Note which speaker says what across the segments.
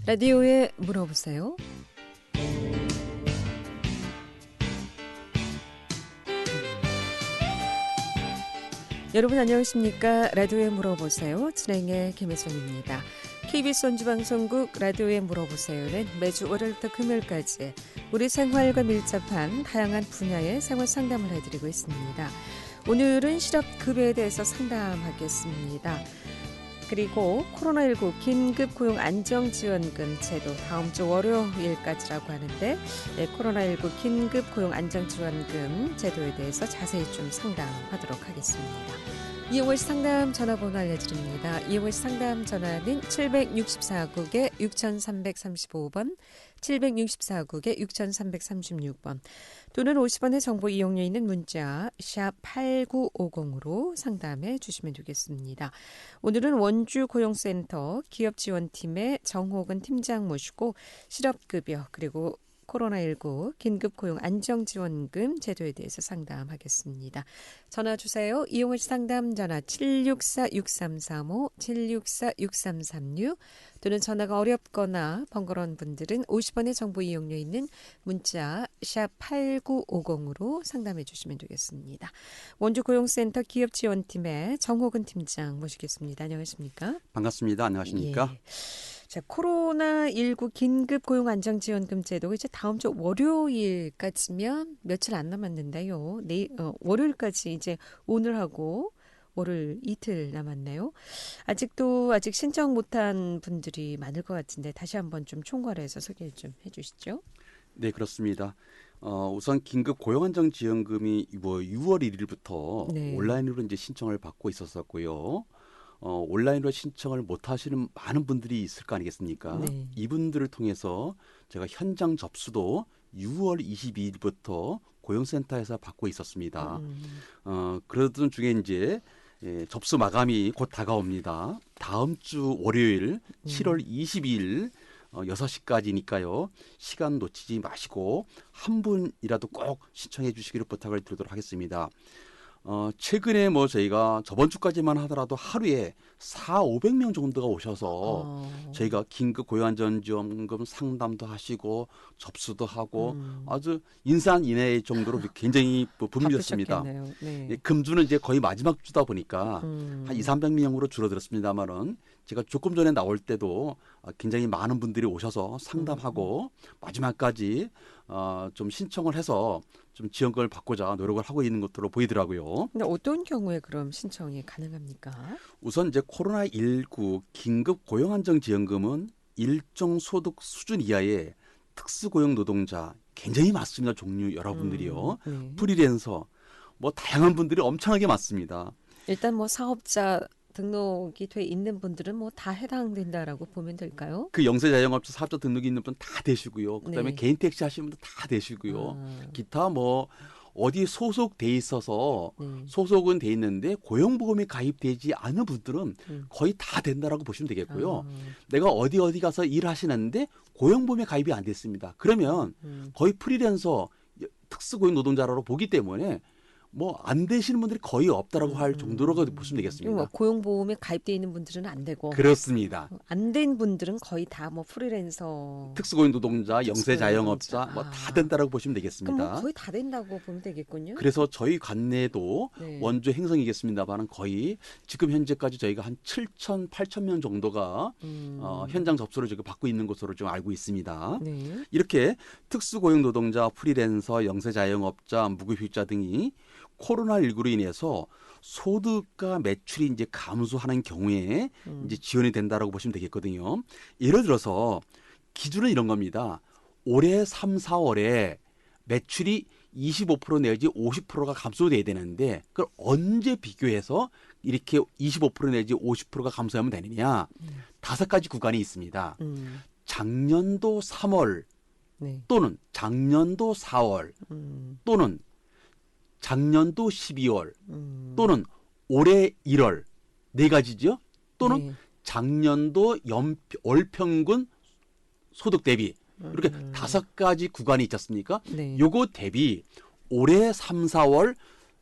Speaker 1: 라디오에 물어보세요. 여러분 안녕하십니까? 라디오에 물어보세요. 진행의 김혜선입니다. KBS 원주방송국 라디오에 물어보세요는 매주 월요일부터 금요일까지 우리 생활과 밀접한 다양한 분야의 생활 상담을 해드리고 있습니다. 오늘은 실업급여에 대해서 상담하겠습니다. 그리고 코로나19 긴급고용 안정지원금 제도 다음 주 월요일까지라고 하는데 코로나19 긴급고용 안정지원금 제도에 대해서 자세히 좀 상담하도록 하겠습니다. 이용호 씨 상담 전화번호 알려드립니다. 이용호 씨 상담 전화는 764국에 6335번, 764국에 6336번 또는 50원의 정보 이용료 있는 문자 샵 8950으로 상담해 주시면 되겠습니다. 오늘은 원주고용센터 기업지원팀의 정호근 팀장 모시고 실업급여 그리고 코로나19 긴급고용 안정지원금 제도에 대해서 상담하겠습니다. 전화 주세요. 이용호 씨 상담 전화 764-6335, 764-6336 또는 전화가 어렵거나 번거로운 분들은 50원의 정보 이용료 있는 문자 샵 8950으로 상담해 주시면 되겠습니다. 원주고용센터 기업지원팀의 정호근 팀장 모시겠습니다. 안녕하십니까?
Speaker 2: 반갑습니다. 안녕하십니까?
Speaker 1: 예. 자, 코로나19 긴급고용안정지원금 제도가 이제 다음 주 월요일까지면 며칠 안 남았는데요. 월요일까지 이제 오늘하고 월요일 이틀 남았네요. 아직 신청 못한 분들이 많을 것 같은데 다시 한번 좀 총괄을 해서 소개 좀 해주시죠.
Speaker 2: 네, 그렇습니다. 우선 긴급 고용안정지원금이 6월 1일부터
Speaker 1: 네.
Speaker 2: 온라인으로 이제 신청을 받고 있었었고요. 온라인으로 신청을 못 하시는 많은 분들이 있을 거 아니겠습니까?
Speaker 1: 네.
Speaker 2: 이분들을 통해서 제가 현장 접수도 6월 22일부터 고용센터에서 받고 있었습니다. 그러던 중에 이제 접수 마감이 곧 다가옵니다. 다음 주 월요일 7월 22일 6시까지니까요. 시간 놓치지 마시고 한 분이라도 꼭 신청해 주시기를 부탁을 드리도록 하겠습니다. 최근에 저희가 저번 주까지만 하더라도 하루에 400-500명 정도가 오셔서 저희가 긴급 고용안정지원금 상담도 하시고 접수도 하고 아주 인산인해 정도로 굉장히 붐비었습니다.
Speaker 1: 네.
Speaker 2: 금주는 이제 거의 마지막 주다 보니까 한 200-300명으로 줄어들었습니다만은 제가 조금 전에 나올 때도 굉장히 많은 분들이 오셔서 상담하고 마지막까지 좀 신청을 해서 좀 지원금을 받고자 노력을 하고 있는 것으로 보이더라고요.
Speaker 1: 근데 어떤 경우에 그럼 신청이 가능합니까?
Speaker 2: 우선 이제 코로나19 긴급 고용안정지원금은 일정 소득 수준 이하의 특수고용 노동자 굉장히 많습니다. 종류 여러분들이요.
Speaker 1: 네.
Speaker 2: 프리랜서 다양한 분들이 엄청나게 많습니다.
Speaker 1: 일단 사업자 등록이 돼 있는 분들은 다 해당된다라고 보면 될까요?
Speaker 2: 그 영세자영업자 사업자 등록이 있는 분 다 되시고요. 그다음에
Speaker 1: 네.
Speaker 2: 개인 택시 하시는 분도 다 되시고요. 기타 어디 소속돼 있어서 소속은 돼 있는데 고용보험에 가입되지 않은 분들은 거의 다 된다라고 보시면 되겠고요. 내가 어디 가서 일하시는데 고용보험에 가입이 안 됐습니다. 그러면 거의 프리랜서 특수고용 노동자라고 보기 때문에 안 되시는 분들이 거의 없다라고 할 정도로 보시면 되겠습니다.
Speaker 1: 고용보험에 가입되어 있는 분들은 안 되고.
Speaker 2: 그렇습니다.
Speaker 1: 안 된 분들은 거의 다 프리랜서.
Speaker 2: 특수고용 노동자, 영세자영업자 다 된다라고 보시면 되겠습니다.
Speaker 1: 그럼 거의 다 된다고 보면 되겠군요.
Speaker 2: 그래서 저희 관내도
Speaker 1: 네.
Speaker 2: 원주 행성이겠습니다만 거의 지금 현재까지 저희가 한 7천, 8천 명 정도가 현장 접수를 지금 받고 있는 것으로 좀 알고 있습니다.
Speaker 1: 네.
Speaker 2: 이렇게 특수고용 노동자, 프리랜서, 영세자영업자, 무급휴직자 등이 코로나19로 인해서 소득과 매출이 이제 감소하는 경우에 이제 지원이 된다라고 보시면 되겠거든요. 예를 들어서 기준은 이런 겁니다. 올해 3, 4월에 매출이 25% 내지 50%가 감소돼야 되는데 그걸 언제 비교해서 이렇게 25% 내지 50%가 감소하면 되느냐. 5가지 구간이 있습니다. 작년도 3월
Speaker 1: 네.
Speaker 2: 또는 작년도 4월 또는 작년도 12월 또는 올해 1월 4가지죠. 또는
Speaker 1: 네.
Speaker 2: 작년도 월평균 소득 대비 이렇게 5가지 구간이 있지 않습니까?
Speaker 1: 네.
Speaker 2: 요거 대비 올해 3, 4월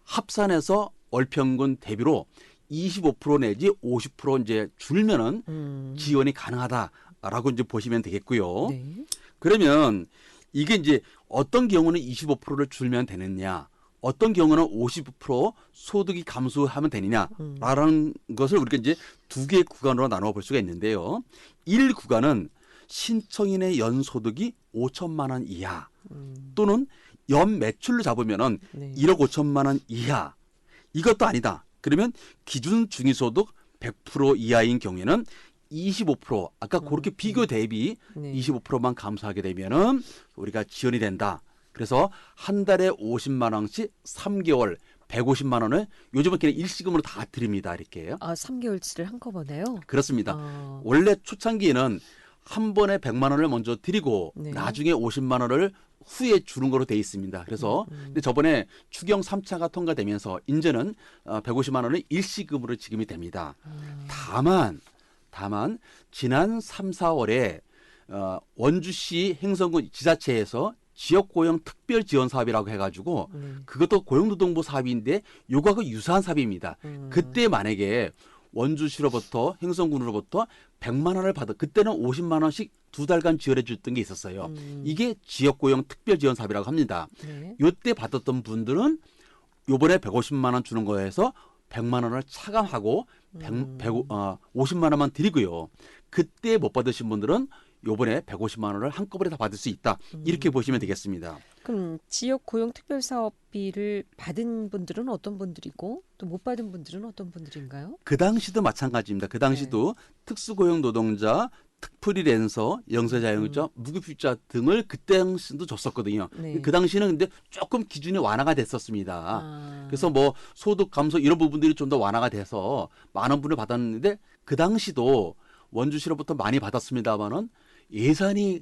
Speaker 2: 합산해서 월평균 대비로 25% 내지 50% 이제 줄면은 지원이 가능하다. 라고 이제 보시면 되겠고요.
Speaker 1: 네.
Speaker 2: 그러면 이게 이제 어떤 경우는 25%를 줄면 되느냐, 어떤 경우는 50% 소득이 감소하면 되느냐라는 것을 우리가 이제 두 개의 구간으로 나눠 볼 수가 있는데요. 1 구간은 신청인의 연소득이 5천만 원 이하 또는 연 매출로 잡으면은
Speaker 1: 네.
Speaker 2: 1억 5천만 원 이하. 이것도 아니다. 그러면 기준 중위소득 100% 이하인 경우에는 25% 아까 그렇게 비교 대비
Speaker 1: 네.
Speaker 2: 25%만 감소하게 되면은 우리가 지원이 된다. 그래서 한 달에 50만 원씩 3개월 150만 원을 요즘은 그냥 일시금으로 다 드립니다. 이렇게.
Speaker 1: 아, 3개월치를 한꺼번에요?
Speaker 2: 그렇습니다.
Speaker 1: 아,
Speaker 2: 원래 초창기에는 한 번에 100만 원을 먼저 드리고
Speaker 1: 네.
Speaker 2: 나중에 50만 원을 후에 주는 거로 돼 있습니다. 그래서 근데 저번에 추경 3차가 통과되면서 이제는 150만 원은 일시금으로 지급이 됩니다. 다만 지난 3, 4월에 원주시 행성군 지자체에서 지역고용 특별지원사업이라고 해가지고 그것도 고용노동부 사업인데 요거하고 유사한 사업입니다. 그때 만약에 원주시로부터 행성군으로부터 100만 원을 받아 그때는 50만 원씩 2달간 지원해 줬던 게 있었어요. 이게 지역고용 특별지원사업이라고 합니다.
Speaker 1: 네.
Speaker 2: 요때 받았던 분들은 요번에 150만 원 주는 거에서 100만 원을 차감하고 50만 원만 드리고요. 그때 못 받으신 분들은 요번에 150만 원을 한꺼번에 다 받을 수 있다. 이렇게 보시면 되겠습니다.
Speaker 1: 그럼 지역 고용 특별사업비를 받은 분들은 어떤 분들이고 또 못 받은 분들은 어떤 분들인가요?
Speaker 2: 그 당시도 마찬가지입니다. 그 당시도 특수고용 노동자, 특프리랜서, 영세자영업자, 무급휴자 등을 그때 당시도 줬었거든요.
Speaker 1: 네.
Speaker 2: 그 당시는 근데 조금 기준이 완화가 됐었습니다.
Speaker 1: 아.
Speaker 2: 그래서 뭐 소득 감소 이런 부분들이 좀 더 완화가 돼서 많은 분을 받았는데 그 당시도 원주시로부터 많이 받았습니다만은 예산이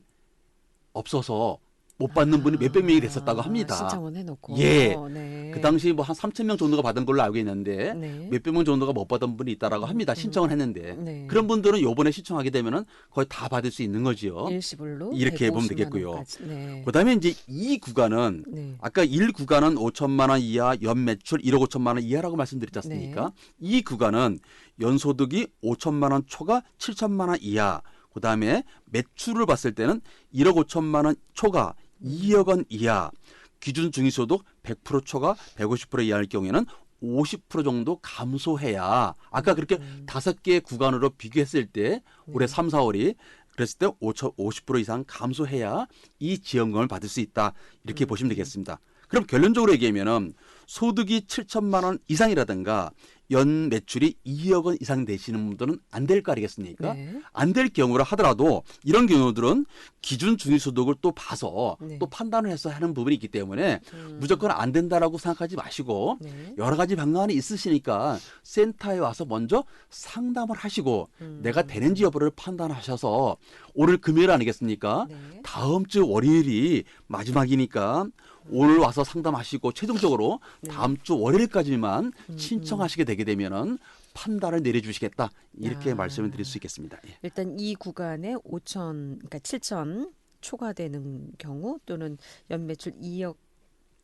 Speaker 2: 없어서 못 받는 분이 몇백 명이 됐었다고 합니다.
Speaker 1: 신청은 해놓고.
Speaker 2: 예.
Speaker 1: 네.
Speaker 2: 그 당시 뭐 한 3천 명 정도가 받은 걸로 알고 있는데
Speaker 1: 네.
Speaker 2: 몇백 명 정도가 못 받은 분이 있다라고 합니다. 신청을 했는데
Speaker 1: 네.
Speaker 2: 그런 분들은 요번에 신청하게 되면은 거의 다 받을 수 있는 거지요.
Speaker 1: 일시불로
Speaker 2: 이렇게 보면
Speaker 1: 150만
Speaker 2: 되겠고요.
Speaker 1: 원까지. 네.
Speaker 2: 그다음에 이제 이 구간은
Speaker 1: 네.
Speaker 2: 아까 1 구간은 5천만 원 이하, 연 매출 1억 5천만 원 이하라고 말씀드렸지 않습니까?
Speaker 1: 네.
Speaker 2: 이 구간은 연소득이 5천만 원 초과 7천만 원 이하. 그다음에 매출을 봤을 때는 1억 5천만 원 초과 2억 원 이하. 기준 중위소득 100% 초과 150% 이하일 경우에는 50% 정도 감소해야 아까 그렇게 5개 구간으로 비교했을 때 올해 3, 4월이 그랬을 때 50% 이상 감소해야 이 지원금을 받을 수 있다. 이렇게 보시면 되겠습니다. 그럼 결론적으로 얘기하면은 소득이 7천만 원 이상이라든가 연 매출이 2억 원 이상 되시는 분들은 안 될 거 아니겠습니까?
Speaker 1: 네.
Speaker 2: 안 될 경우라 하더라도 이런 경우들은 기준 중위소득을 또 봐서
Speaker 1: 네.
Speaker 2: 또 판단을 해서 하는 부분이 있기 때문에 무조건 안 된다라고 생각하지 마시고
Speaker 1: 네.
Speaker 2: 여러 가지 방안이 있으시니까 센터에 와서 먼저 상담을 하시고 내가 되는지 여부를 판단하셔서 오늘 금요일 아니겠습니까?
Speaker 1: 네.
Speaker 2: 다음 주 월요일이 마지막이니까 오늘 와서 상담하시고 최종적으로 다음 주 월요일까지만 신청하시게 되게 되면은 판단을 내려주시겠다 이렇게
Speaker 1: 아.
Speaker 2: 말씀을 드릴 수 있겠습니다. 예.
Speaker 1: 일단 이 구간에 5천, 그러니까 7천 초과되는 경우 또는 연매출 2억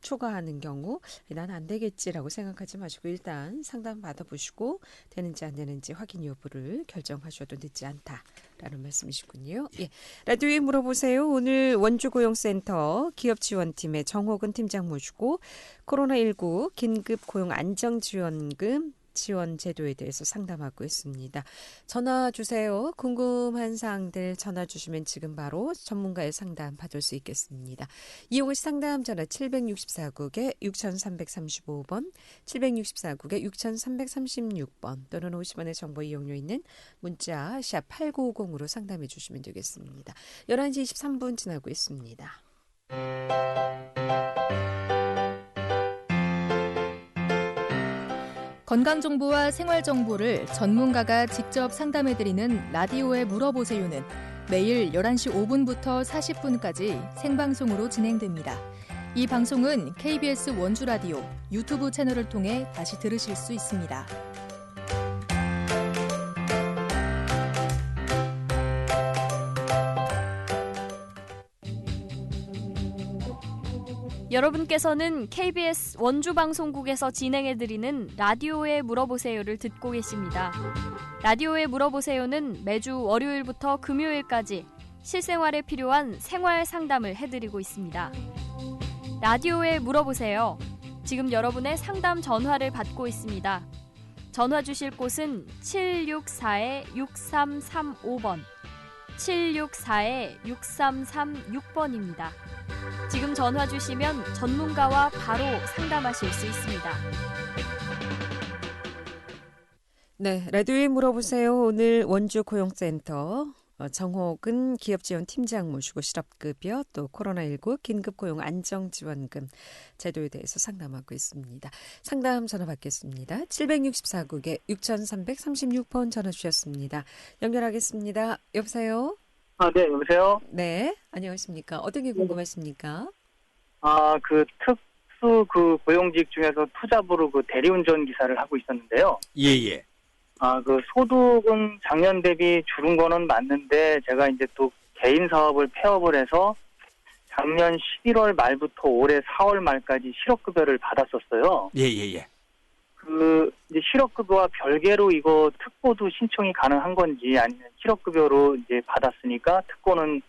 Speaker 1: 초과하는 경우 난 안 되겠지라고 생각하지 마시고 일단 상담 받아보시고 되는지 안 되는지 확인 여부를 결정하셔도 늦지 않다라는 말씀이시군요. 예. 라디오에 물어보세요. 오늘 원주고용센터 기업지원팀의 정호근 팀장 모시고 코로나19 긴급고용안정지원금 지원 제도에 대해서 상담하고 있습니다. 전화 주세요. 궁금한 사항들 전화 주시면 지금 바로 전문가의 상담 받을 수 있겠습니다. 이용시 상담 전화 764국에 6335번, 764국에 6336번 또는 50원의 정보 이용료 있는 문자 샵 8950으로 상담해 주시면 되겠습니다. 11시 23분 지나고 있습니다.
Speaker 3: 건강정보와 생활정보를 전문가가 직접 상담해드리는 라디오에 물어보세요는 매일 11시 5분부터 40분까지 생방송으로 진행됩니다. 이 방송은 KBS 원주라디오 유튜브 채널을 통해 다시 들으실 수 있습니다.
Speaker 4: 여러분께서는 KBS 원주방송국에서 진행해드리는 라디오에 물어보세요를 듣고 계십니다. 라디오에 물어보세요는 매주 월요일부터 금요일까지 실생활에 필요한 생활 상담을 해드리고 있습니다. 라디오에 물어보세요. 지금 여러분의 상담 전화를 받고 있습니다. 전화 주실 곳은 764-6335번, 764-6336번입니다. 지금 전화 주시면 전문가와 바로 상담하실 수 있습니다.
Speaker 1: 네, 라디오에 물어보세요. 오늘 원주 고용센터 정호근 기업지원팀장 모시고 실업급여 또 코로나19 긴급고용 안정지원금 제도에 대해서 상담하고 있습니다. 상담 전화 받겠습니다. 764국에 6336번 전화 주셨습니다. 연결하겠습니다. 여보세요?
Speaker 5: 네, 여보세요?
Speaker 1: 네, 안녕하십니까? 어떤 게 궁금하십니까?
Speaker 5: 특수 고용직 중에서 투잡으로 대리운전 기사를 하고 있었는데요.
Speaker 2: 예.
Speaker 5: 소득은 작년 대비 줄은 거는 맞는데, 제가 이제 또 개인 사업을 폐업을 해서 작년 11월 말부터 올해 4월 말까지 실업급여를 받았었어요.
Speaker 2: 예.
Speaker 5: 이제 실업급여와 별개로 이거 특보도 신청이 가능한 건지, 아니면 실업급여로 이제 받았으니까 특보는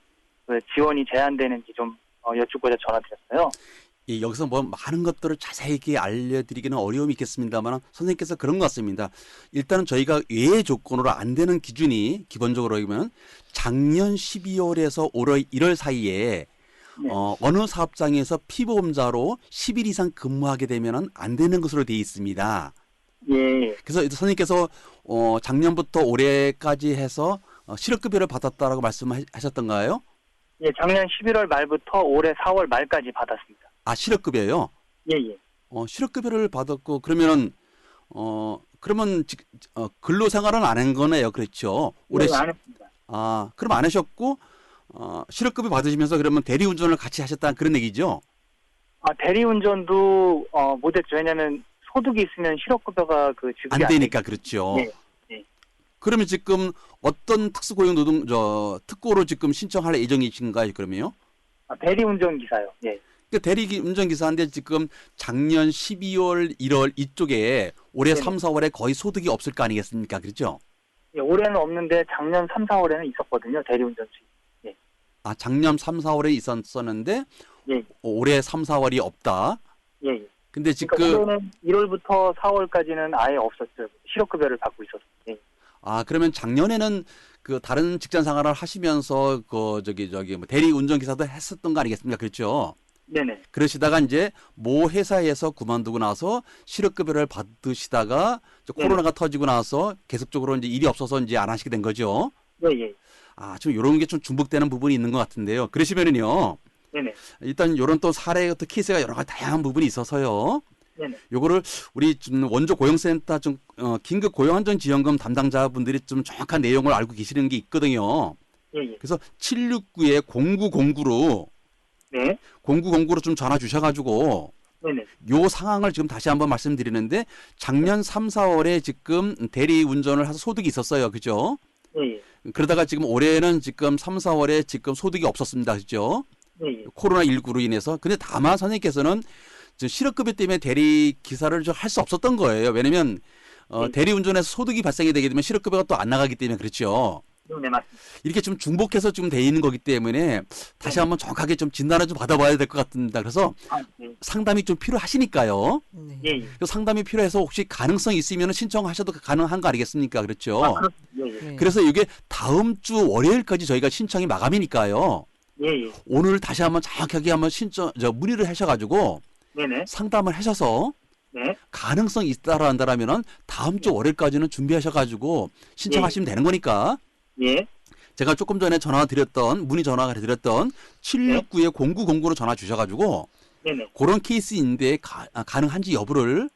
Speaker 5: 지원이 제한되는지 좀 여쭙고자 전화드렸어요.
Speaker 2: 예, 여기서 뭐 많은 것들을 자세히 알려드리기는 어려움이 있겠습니다만 선생님께서 그런 것 같습니다. 일단은 저희가 외의 조건으로 안 되는 기준이 기본적으로 보면 작년 12월에서 올해 1월 사이에
Speaker 5: 네.
Speaker 2: 어느 사업장에서 피보험자로 10일 이상 근무하게 되면 안 되는 것으로 되어 있습니다.
Speaker 5: 예.
Speaker 2: 그래서 선생님께서 작년부터 올해까지 해서 실업급여를 받았다라고 말씀하셨던가요?
Speaker 5: 예, 작년 11월 말부터 올해 4월 말까지 받았습니다.
Speaker 2: 아, 실업급여요?
Speaker 5: 예.
Speaker 2: 실업급여를 받았고 그러면 근로생활은 안 한 거네요, 그렇죠? 올해
Speaker 5: 네, 안 했습니다.
Speaker 2: 그럼 안 하셨고 실업급여 받으시면서 그러면 대리운전을 같이 하셨다는 그런 얘기죠?
Speaker 5: 대리운전도 못했죠. 왜냐하면 소득이 있으면 실업급여가 지급이
Speaker 2: 안 되니까 그렇죠.
Speaker 5: 네.
Speaker 2: 그러면 지금 어떤 특고로 지금 신청할 예정이신가요, 그러면요?
Speaker 5: 대리운전 기사요. 예.
Speaker 2: 그 대리운전기사인데 지금 작년 12월, 1월 이쪽에 올해
Speaker 5: 네네.
Speaker 2: 3, 4월에 거의 소득이 없을 거 아니겠습니까? 그렇죠?
Speaker 5: 예, 올해는 없는데 작년 3, 4월에는 있었거든요. 대리운전 수입.
Speaker 2: 작년 3, 4월에 있었는데
Speaker 5: 예.
Speaker 2: 올해 3, 4월이 없다.
Speaker 5: 예.
Speaker 2: 근데 지금
Speaker 5: 그러니까 올해는 1월부터 4월까지는 아예 없었어요. 실업급여를 받고 있어서. 예.
Speaker 2: 그러면 작년에는 다른 직장 생활을 하시면서 뭐 대리운전기사도 했었던 거 아니겠습니까? 그렇죠?
Speaker 5: 네네.
Speaker 2: 그러시다가 이제 모 회사에서 그만두고 나서 실업급여를 받으시다가 코로나가 터지고 나서 계속적으로 이제 일이 없어서 이제 안 하시게 된 거죠.
Speaker 5: 예.
Speaker 2: 좀 이런 게 좀 중복되는 부분이 있는 것 같은데요. 그러시면은요.
Speaker 5: 네네.
Speaker 2: 일단 이런 또 사례, 또 케이스가 여러 가지 다양한 부분이 있어서요.
Speaker 5: 네네.
Speaker 2: 요거를 우리 원조 고용센터 긴급 고용안정지원금 담당자분들이 좀 정확한 내용을 알고 계시는 게 있거든요.
Speaker 5: 예.
Speaker 2: 그래서 769에 0909로
Speaker 5: 네.
Speaker 2: 0909로 좀 전화 주셔가지고
Speaker 5: 네네.
Speaker 2: 요 상황을 지금 다시 한번 말씀드리는데 작년 3, 4월에 지금 대리 운전을 해서 소득이 있었어요. 그죠?
Speaker 5: 예.
Speaker 2: 그러다가 지금 올해는 지금 3, 4월에 지금 소득이 없었습니다. 그죠?
Speaker 5: 예.
Speaker 2: 코로나19로 인해서. 근데 다만 선생님께서는 실업급여 때문에 대리 기사를 할 수 없었던 거예요. 왜냐면 대리 운전에서 소득이 발생이 되게 되면 실업급여가 또 안 나가기 때문에 그렇죠.
Speaker 5: 네, 맞습니다.
Speaker 2: 이렇게 좀 중복해서 좀 돼 있는 거기 때문에 다시 한번 정확하게 좀 진단을 좀 받아봐야 될 것 같습니다. 그래서
Speaker 5: 네.
Speaker 2: 상담이 좀 필요하시니까요.
Speaker 1: 네.
Speaker 5: 예.
Speaker 2: 그 상담이 필요해서 혹시 가능성이 있으면 신청하셔도 가능한 거 아니겠습니까? 그렇죠.
Speaker 5: 예.
Speaker 1: 네.
Speaker 2: 그래서 이게 다음 주 월요일까지 저희가 신청이 마감이니까요.
Speaker 5: 예.
Speaker 2: 오늘 다시 한번 정확하게 한번 문의를 하셔가지고
Speaker 5: 네네.
Speaker 2: 상담을 하셔서
Speaker 5: 네.
Speaker 2: 가능성이 있다라 한다면은 다음 주 월요일까지는 준비하셔가지고 신청하시면 되는 거니까.
Speaker 5: 예.
Speaker 2: 제가 조금 전에 문의 전화가 드렸던 769에 0909로 전화 주셔가지고
Speaker 5: 네네.
Speaker 2: 그런 케이스인데 가능한지 여부를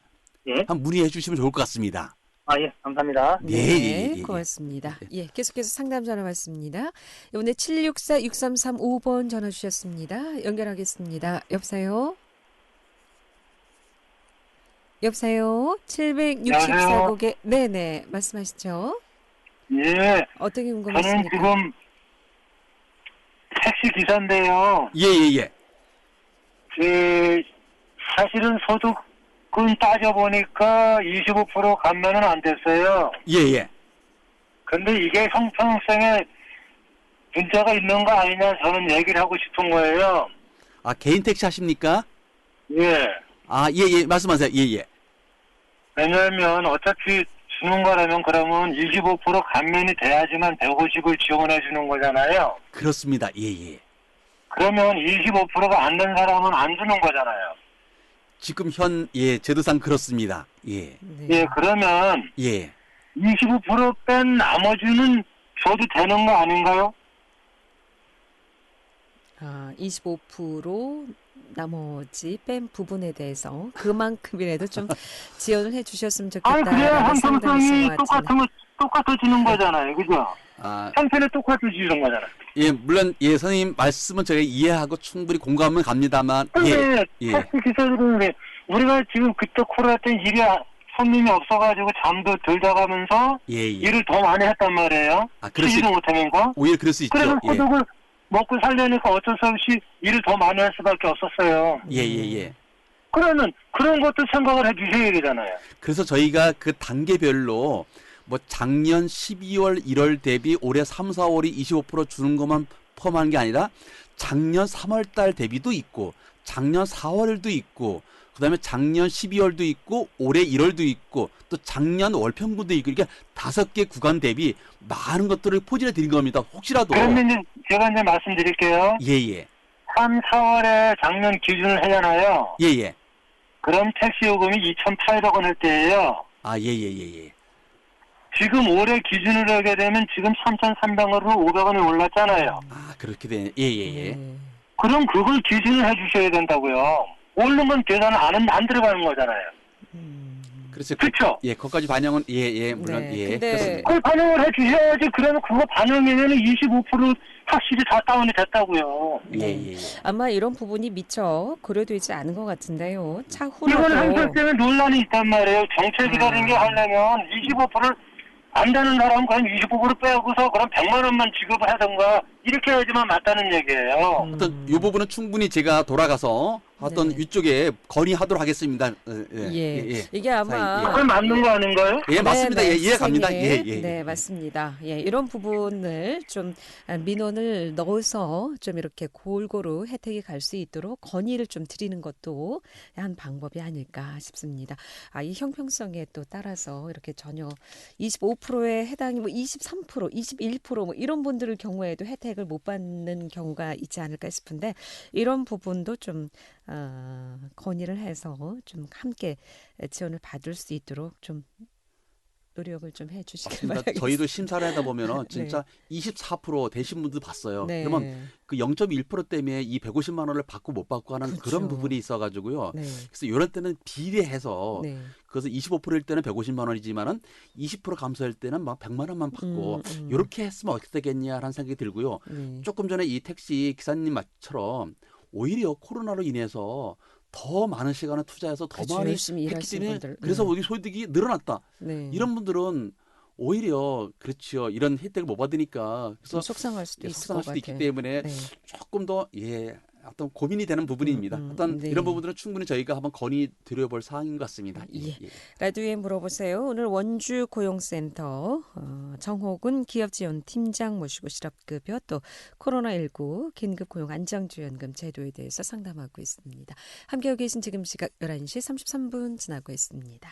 Speaker 5: 예.
Speaker 2: 한번 문의해 주시면 좋을 것 같습니다.
Speaker 5: 예. 감사합니다.
Speaker 1: 네,
Speaker 2: 예.
Speaker 1: 고맙습니다. 예, 계속해서 상담 전화 받습니다. 이번에 764-6335번 전화 주셨습니다. 연결하겠습니다. 여보세요? 764곡에 네네 말씀하시죠.
Speaker 5: 예.
Speaker 1: 어떻게
Speaker 5: 저는
Speaker 1: 궁금하십니까?
Speaker 5: 지금 택시 기사인데요.
Speaker 2: 예.
Speaker 6: 사실은 소득은 따져보니까 25% 감면은 안 됐어요.
Speaker 2: 예.
Speaker 6: 근데 이게 형평성에 문제가 있는 거 아니냐 저는 얘기를 하고 싶은 거예요.
Speaker 2: 아, 개인 택시 하십니까?
Speaker 6: 예.
Speaker 2: 아, 예. 말씀하세요. 예.
Speaker 6: 왜냐하면 어차피 주는 거라면 그러면 25% 감면이 돼야지만 150을 지원해 주는 거잖아요.
Speaker 2: 그렇습니다. 예.
Speaker 6: 그러면 25%가 안 된 사람은 안 주는 거잖아요.
Speaker 2: 지금 제도상 그렇습니다. 예.
Speaker 1: 네.
Speaker 6: 예, 그러면
Speaker 2: 예.
Speaker 6: 25% 뺀 나머지는 줘도 되는 거 아닌가요?
Speaker 1: 25% 나머지 뺀 부분에 대해서 그만큼이라도 좀 지원을 해주셨으면
Speaker 6: 아니, 그래야
Speaker 1: 좋겠다라는 상담이신
Speaker 6: 형평성이
Speaker 1: 것 같은데.
Speaker 6: 똑같아지는 거잖아요. 그죠? 형편이 똑같아지는 거잖아요.
Speaker 2: 예, 물론 선생님 말씀은 제가 이해하고 충분히 공감은 갑니다만
Speaker 6: 근데 택시 기사들은 우리가 지금 그때 코로나 때 일이 손님이 없어가지고 잠도 덜 자가면서 일을 더 많이 했단 말이에요. 쉬지도 못하면서.
Speaker 2: 오히려 그럴 수 있죠.
Speaker 6: 그래서 소득을 먹고 살려니까 어쩔 수 없이 일을 더 많이 할 수밖에 없었어요.
Speaker 2: 예.
Speaker 6: 그러면 그런 것도 생각을 해주셔야 되잖아요.
Speaker 2: 그래서 저희가 그 단계별로 뭐 작년 12월, 1월 대비 올해 3, 4월이 25% 주는 것만 포함한 게 아니라 작년 3월 달 대비도 있고 작년 4월도 있고 그다음에 작년 12월도 있고 올해 1월도 있고 또 작년 월 평균도 있고 그러니까 5개 구간 대비 많은 것들을 포진해 드린 겁니다. 혹시라도
Speaker 6: 그러면 제가 이제 말씀드릴게요.
Speaker 2: 예.
Speaker 6: 3, 4월에 작년 기준을 하잖아요.
Speaker 2: 예.
Speaker 6: 그럼 택시 요금이 2,800원 할 때예요.
Speaker 2: 아, 예.
Speaker 6: 지금 올해 기준으로 하게 되면 지금 3,300원으로 500원이 올랐잖아요.
Speaker 2: 아, 그렇게 되네. 예.
Speaker 6: 그럼 그걸 기준을 해주셔야 된다고요. 오른 건 계산 안 들어가는 거잖아요.
Speaker 2: 그렇죠.
Speaker 6: 그렇죠?
Speaker 2: 거기까지 반영은 물론
Speaker 1: 네, 근데
Speaker 2: 그렇습니다.
Speaker 6: 그걸 반영을 해주셔야지. 그러면 그거 반영이면 25% 확실히 다 다운이 됐다고요.
Speaker 2: 예.
Speaker 1: 아마 이런 부분이 미처 고려되지 않은 것 같은데요.
Speaker 6: 이건
Speaker 1: 차후라도
Speaker 6: 행정 때문에 논란이 있단 말이에요. 정책이라는 게 하려면 25%를 안 되는 사람은 그럼 25% 빼고서 그럼 100만 원만 지급을 하던가 이렇게 해야지만 맞다는 얘기예요.
Speaker 2: 어떤 이 부분은 충분히 제가 돌아가서 어떤 위쪽에 건의하도록 하겠습니다.
Speaker 1: 예. 이게 아마
Speaker 6: 그건 맞는 거 아닌가요?
Speaker 2: 예, 맞습니다.
Speaker 1: 네,
Speaker 2: 이해 갑니다.
Speaker 1: 선생님.
Speaker 2: 예.
Speaker 1: 네, 맞습니다. 이런 부분을 좀 민원을 넣어서 좀 이렇게 골고루 혜택이 갈 수 있도록 건의를 좀 드리는 것도 한 방법이 아닐까 싶습니다. 이 형평성에 또 따라서 이렇게 전혀 25%에 해당이 23%, 21% 이런 분들의 경우에도 혜택을 못 받는 경우가 있지 않을까 싶은데 이런 부분도 좀 건의를 해서 좀 함께 지원을 받을 수 있도록 좀 노력을 좀 해주시길 바라겠습니다.
Speaker 2: 저희도 심사를 하다 보면은 진짜 24% 되신 분들 봤어요.
Speaker 1: 네.
Speaker 2: 그러면 그 0.1% 때문에 이 150만 원을 받고 못 받고 하는 그런 부분이 있어가지고요. 그래서 이런 때는 비례해서 그래서 25%일 때는 150만 원이지만은 20% 감소할 때는 막 100만 원만 받고 이렇게 했으면 어떻게 되겠냐라는 생각이 들고요. 조금 전에 이 택시 기사님 말처럼 오히려 코로나로 인해서 더 많은 시간을 투자해서 더 많이 했기 때문에 그래서 우리 소득이 늘어났다. 이런 분들은 오히려 그렇죠. 이런 혜택을 못 받으니까 그래서
Speaker 1: 속상할 수도
Speaker 2: 있기 때문에 조금 더 어떤 고민이 되는 부분입니다. 이런 부분들은 충분히 저희가 한번 건의 드려볼 사항인 것 같습니다.
Speaker 1: 라디오에 물어보세요. 오늘 원주 고용센터 정호근 기업지원팀장 모시고 실업급여 또 코로나19 긴급고용 안정지원금 제도에 대해서 상담하고 있습니다. 함께하고 계신 지금 시각 11시 33분 지나고 있습니다.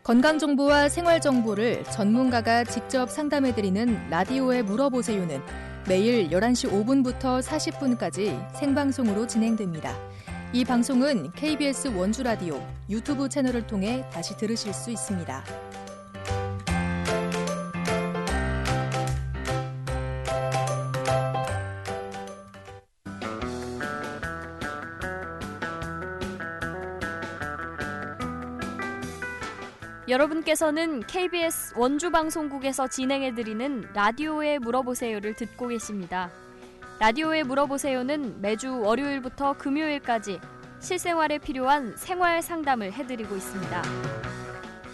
Speaker 3: 건강정보와 생활정보를 전문가가 직접 상담해드리는 라디오에 물어보세요는 매일 11시 5분부터 40분까지 생방송으로 진행됩니다. 이 방송은 KBS 원주라디오 유튜브 채널을 통해 다시 들으실 수 있습니다.
Speaker 4: 여러분께서는 KBS 원주방송국에서 진행해드리는 라디오에 물어보세요를 듣고 계십니다. 라디오에 물어보세요는 매주 월요일부터 금요일까지 실생활에 필요한 생활 상담을 해드리고 있습니다.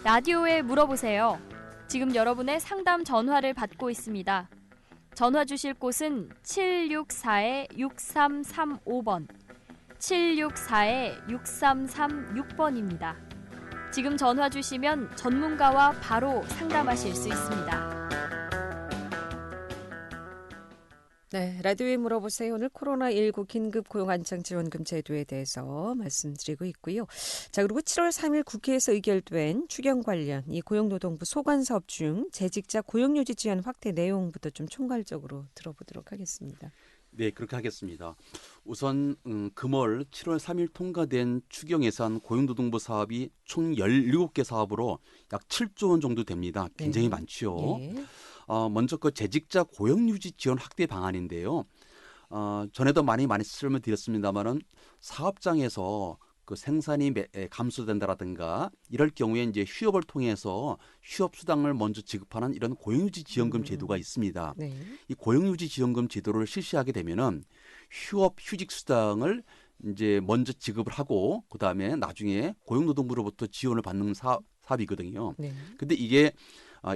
Speaker 4: 라디오에 물어보세요. 지금 여러분의 상담 전화를 받고 있습니다. 전화 주실 곳은 764-6335번, 764-6336번입니다. 지금 전화 주시면 전문가와 바로 상담하실 수 있습니다.
Speaker 1: 네, 라디오에 물어보세요. 오늘 코로나19 긴급 고용 안정 지원금 제도에 대해서 말씀드리고 있고요. 자, 그리고 7월 3일 국회에서 의결된 추경 관련 이 고용노동부 소관사업 중 재직자 고용유지 지원 확대 내용부터 좀 총괄적으로 들어보도록 하겠습니다.
Speaker 2: 네, 그렇게 하겠습니다. 우선 금월 7월 3일 통과된 추경 예산 고용노동부 사업이 총 17개 사업으로 약 7조 원 정도 됩니다. 굉장히
Speaker 1: 네.
Speaker 2: 많죠.
Speaker 1: 예.
Speaker 2: 먼저 그 재직자 고용유지 지원 확대 방안인데요. 전에도 많이 설명드렸습니다만은 사업장에서 그 생산이 감소된다라든가 이럴 경우에 이제 휴업을 통해서 휴업 수당을 먼저 지급하는 이런 고용유지 지원금 제도가 있습니다.
Speaker 1: 네.
Speaker 2: 이 고용유지 지원금 제도를 실시하게 되면은 휴업 휴직 수당을 이제 먼저 지급을 하고 그다음에 나중에 고용노동부로부터 지원을 받는 사업이거든요.
Speaker 1: 네.
Speaker 2: 근데 이게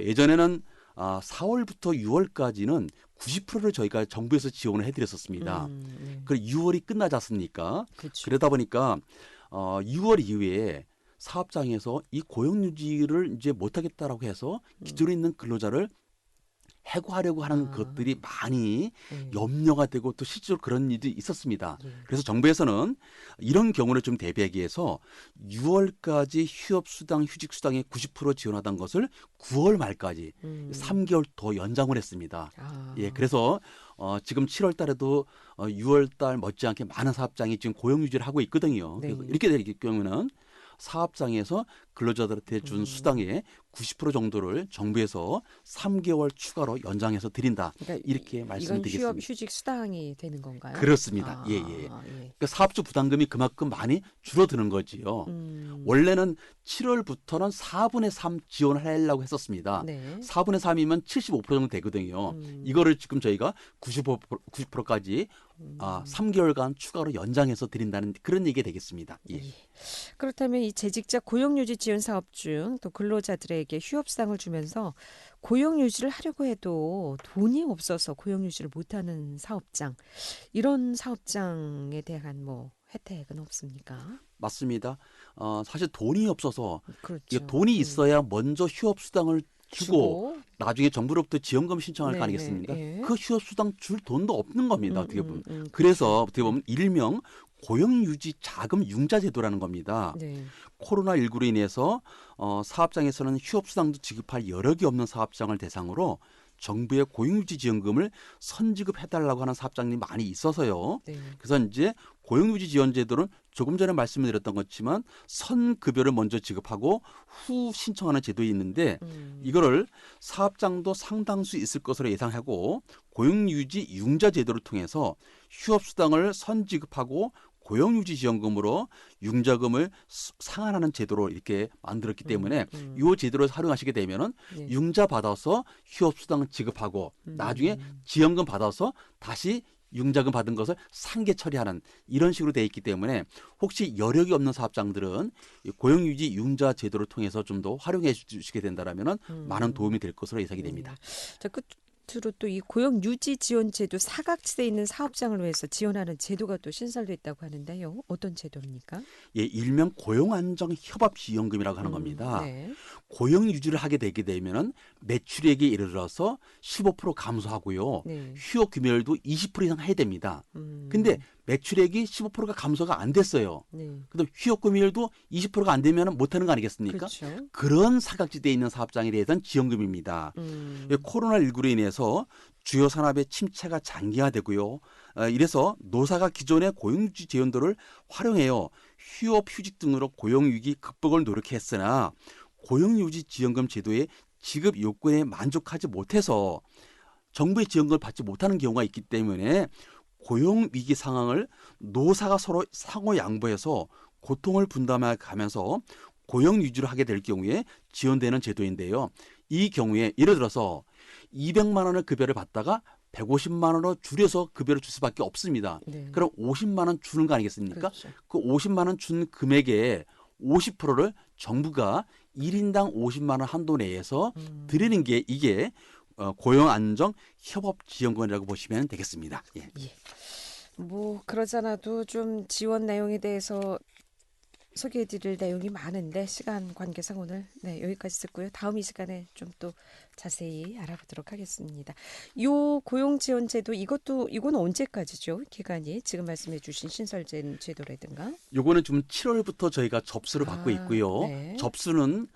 Speaker 2: 예전에는 4월부터 6월까지는 90%를 저희가 정부에서 지원을 해드렸었습니다.
Speaker 1: 네.
Speaker 2: 그리고 6월이 끝나지 않습니까?
Speaker 1: 그렇죠.
Speaker 2: 그러다 보니까 6월 이후에 사업장에서 이 고용유지를 이제 못하겠다라고 해서 기존에 있는 근로자를 해고하려고 하는 것들이 많이
Speaker 1: 네.
Speaker 2: 염려가 되고 또 실제로 그런 일이 있었습니다.
Speaker 1: 예.
Speaker 2: 그래서 정부에서는 이런 경우를 좀 대비하기 위해서 6월까지 휴업수당, 휴직수당의 90% 지원하던 것을 9월 말까지 3개월 더 연장을 했습니다. 예, 그래서 지금 7월 달에도 6월 달 못지않게 많은 사업장이 지금 고용유지를 하고 있거든요.
Speaker 1: 네.
Speaker 2: 그래서 이렇게 될 경우는 사업장에서 근로자들한테 준 수당의 90% 정도를 정부에서 3개월 추가로 연장해서 드린다.
Speaker 1: 그러니까
Speaker 2: 이렇게 말씀드리겠습니다.
Speaker 1: 이건 휴직 수당이 되는 건가요?
Speaker 2: 그렇습니다. 예. 그러니까 사업주 부담금이 그만큼 많이 줄어드는 거지요. 원래는 7월부터는 4분의 3 지원을 하려고 했었습니다.
Speaker 1: 네.
Speaker 2: 4분의 3이면 75% 정도 되거든요. 이거를 지금 저희가 90%까지 3개월간 추가로 연장해서 드린다는 그런 얘기가 되겠습니다. 예.
Speaker 1: 그렇다면 이 재직자 고용유지 지원 사업 중 또 근로자들에게 휴업수당을 주면서 고용유지를 하려고 해도 돈이 없어서 고용유지를 못하는 사업장, 이런 사업장에 대한 뭐 혜택은 없습니까?
Speaker 2: 맞습니다. 사실 돈이 없어서
Speaker 1: 그렇죠.
Speaker 2: 이게 돈이 있어야 먼저 휴업수당을 주고 나중에 정부로부터 지원금 신청할 거 아니겠습니까?
Speaker 1: 네.
Speaker 2: 그 휴업수당 줄 돈도 없는 겁니다. 어떻게 보면. 그래서 어떻게 보면 일명 고용유지 자금 융자 제도라는 겁니다.
Speaker 1: 네.
Speaker 2: 코로나19로 인해서 사업장에서는 휴업수당도 지급할 여력이 없는 사업장을 대상으로 정부의 고용유지 지원금을 선지급해달라고 하는 사업장이 많이 있어서요.
Speaker 1: 네.
Speaker 2: 그래서 이제 고용유지 지원 제도는 조금 전에 말씀드렸던 것지만 선급여를 먼저 지급하고 후 신청하는 제도에 있는데 이거를 사업장도 상당수 있을 것으로 예상하고 고용유지 융자 제도를 통해서 휴업수당을 선지급하고 고용유지 지원금으로 융자금을 상환하는 제도로 이렇게 만들었기 때문에 이 제도를 활용하시게 되면은
Speaker 1: 네.
Speaker 2: 융자 받아서 휴업수당 지급하고 나중에 지원금 받아서 다시 융자금 받은 것을 상계 처리하는 이런 식으로 돼 있기 때문에 혹시 여력이 없는 사업장들은 이 고용유지 융자 제도를 통해서 좀 더 활용해 주시게 된다라면은 많은 도움이 될 것으로 예상이 됩니다.
Speaker 1: 자, 끝으로 또 이 고용유지 지원 제도 사각지대에 있는 사업장을 위해서 지원하는 제도가 또 신설됐다고 하는데요. 어떤 제도입니까?
Speaker 2: 예, 일명 고용안정협업지원금이라고 하는 겁니다.
Speaker 1: 네.
Speaker 2: 고용 유지를 하게 되게 되면은 매출액이 예를 들어서 15% 감소하고요.
Speaker 1: 네.
Speaker 2: 휴업 규모율도 20% 이상 해야 됩니다. 근데 매출액이 15%가 감소가 안 됐어요.
Speaker 1: 네.
Speaker 2: 근데 휴업 규모율도 20%가 안 되면 못 하는 거 아니겠습니까?
Speaker 1: 그렇죠.
Speaker 2: 그런 사각지대에 있는 사업장에 대해서는 지원금입니다. 코로나19로 인해서 주요 산업의 침체가 장기화되고요. 이래서 노사가 기존의 고용유지 지원도를 활용해요. 휴업, 휴직 등으로 고용위기 극복을 노력했으나 고용유지 지원금 제도의 지급 요건에 만족하지 못해서 정부의 지원금을 받지 못하는 경우가 있기 때문에 고용위기 상황을 노사가 서로 상호 양보해서 고통을 분담해 가면서 고용유지를 하게 될 경우에 지원되는 제도인데요. 이 경우에 예를 들어서 200만 원의 급여를 받다가 150만 원으로 줄여서 급여를 줄 수밖에 없습니다.
Speaker 1: 네.
Speaker 2: 그럼 50만 원 주는 거 아니겠습니까?
Speaker 1: 그렇죠.
Speaker 2: 그 50만 원 준 금액의 50%를 정부가 1인당 50만 원 한도 내에서 드리는 게 이게 고용안정협업지원금이라고 보시면 되겠습니다. 예.
Speaker 1: 예. 뭐 그러잖아도 좀 지원 내용에 대해서 소개해드릴 내용이 많은데 시간 관계상 오늘 여기까지 듣고요. 다음 이 시간에 좀 또 자세히 알아보도록 하겠습니다. 요 고용지원제도 이건 언제까지죠? 기간이 지금 말씀해주신 신설제도라든가.
Speaker 2: 요거는 지금 7월부터 저희가 접수를 받고 있고요.
Speaker 1: 네.
Speaker 2: 접수는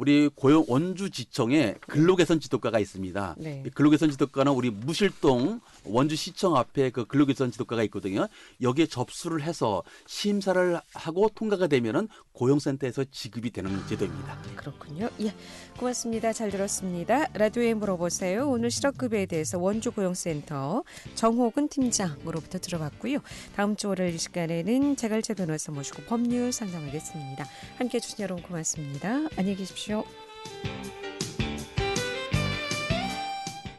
Speaker 2: 우리 원주지청에 근로개선 지도과가 있습니다.
Speaker 1: 네.
Speaker 2: 이 근로개선 지도과는 우리 무실동 원주시청 앞에 그 근로개선 지도과가 있거든요. 여기에 접수를 해서 심사를 하고 통과가 되면은 고용센터에서 지급이 되는 제도입니다.
Speaker 1: 그렇군요. 예, 고맙습니다. 잘 들었습니다. 라디오에 물어보세요. 오늘 실업급여에 대해서 원주고용센터 정호근 팀장으로부터 들어봤고요. 다음 주 월요일 이 시간에는 재갈채 변호사 모시고 법률 상담하겠습니다. 함께해 주신 여러분 고맙습니다. 안녕히 계십시오.